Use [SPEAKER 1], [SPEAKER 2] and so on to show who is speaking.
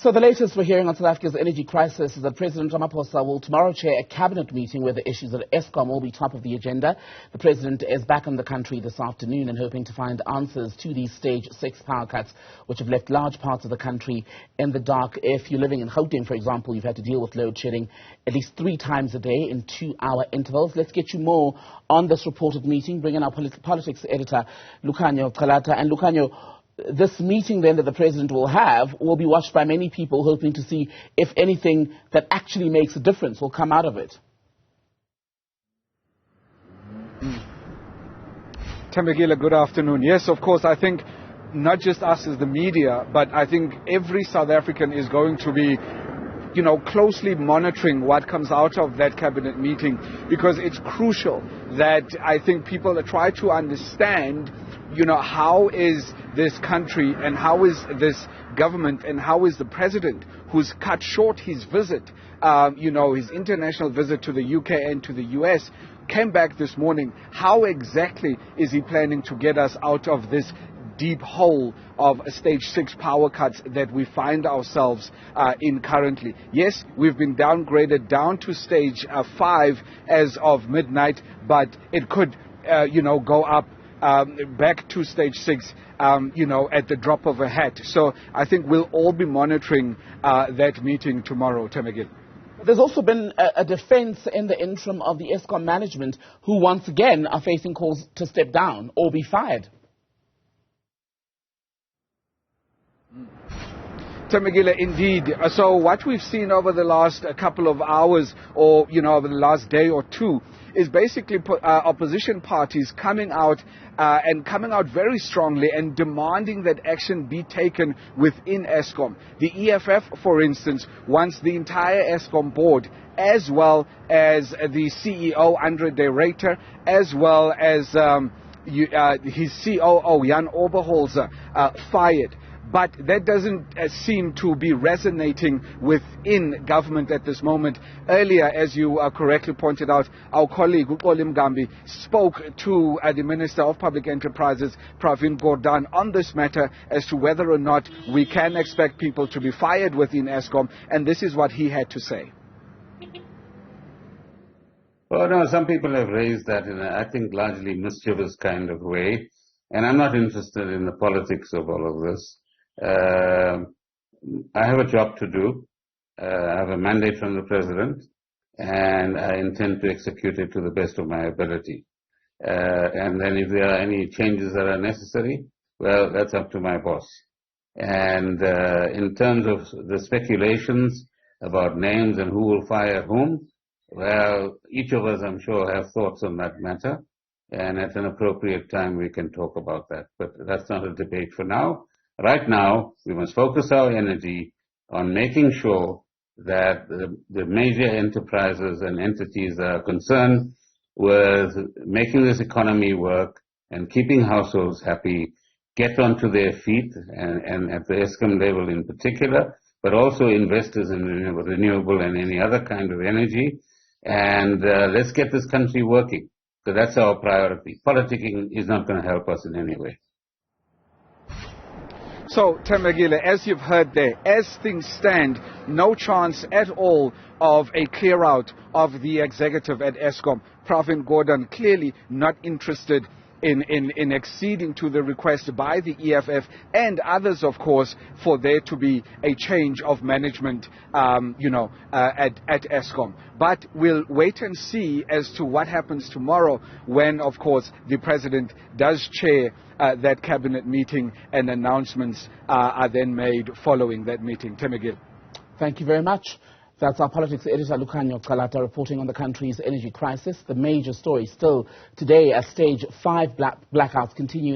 [SPEAKER 1] So the latest we're hearing on South Africa's energy crisis is that President Ramaphosa will tomorrow chair a cabinet meeting where the issues at Eskom will be top of the agenda. The president is back in the country this afternoon and hoping to find answers to these stage 6 power cuts, which have left large parts of the country in the dark. If you're living in Gauteng, for example, you've had to deal with load shedding at least 3 times a day in 2-hour intervals. Let's get you more on this reported meeting. Bring in our politics editor, Lukhanyo Calata. And Lukhanyo, this meeting then that the president will have will be watched by many people, hoping to see if anything that actually makes a difference will come out of it.
[SPEAKER 2] Temegile, good afternoon. Yes, of course, I think not just us as the media, but I think every South African is going to be closely monitoring what comes out of that cabinet meeting, because it's crucial that I think people try to understand, how is this country and how is this government and how is the president, who's cut short his visit, his international visit to the UK and to the US, came back this morning. How exactly is he planning to get us out of this deep hole of stage 6 power cuts that we find ourselves in currently? Yes, we've been downgraded down to stage 5 as of midnight, but it could, go up back to stage 6, at the drop of a hat. So I think we'll all be monitoring that meeting tomorrow, Temegile.
[SPEAKER 1] There's also been a defense in the interim of the Eskom management, who once again are facing calls to step down or be fired.
[SPEAKER 2] Temegile, indeed. So what we've seen over the last couple of hours or, over the last day or two is basically opposition parties coming out very strongly and demanding that action be taken within Eskom. The EFF, for instance, wants the entire Eskom board, as well as the CEO, Andre de Ruyter, as well as his COO, Jan Oberholzer, fired. But that doesn't seem to be resonating within government at this moment. Earlier, as you correctly pointed out, our colleague Uxoli Mgambi spoke to the Minister of Public Enterprises, Pravin Gordhan, on this matter as to whether or not we can expect people to be fired within Eskom, and this is what he had to say.
[SPEAKER 3] Well, no, some people have raised that in a, I think, largely mischievous kind of way, and I'm not interested in the politics of all of this. I have a job to do. I have a mandate from the president, and I intend to execute it to the best of my ability. And then if there are any changes that are necessary, well, that's up to my boss. And in terms of the speculations about names and who will fire whom, well, each of us, I'm sure, have thoughts on that matter, and at an appropriate time we can talk about that. But that's not a debate for now. Right now, we must focus our energy on making sure that the major enterprises and entities that are concerned with making this economy work and keeping households happy get onto their feet, and at the Eskom level in particular, but also investors in renewable and any other kind of energy. And let's get this country working. So that's our priority. Politicking is not going to help us in any way.
[SPEAKER 2] So, Temegile, as you've heard there, as things stand, no chance at all of a clear out of the executive at Eskom. Pravin Gordhan clearly not interested in acceding to the request by the EFF and others, of course, for there to be a change of management, at Eskom. But we'll wait and see as to what happens tomorrow when, of course, the president does chair that cabinet meeting and announcements are then made following that meeting. Temegile.
[SPEAKER 1] Thank you very much. That's our politics editor, Lukhanyo Calata, reporting on the country's energy crisis. The major story still today as stage 5 blackouts continue.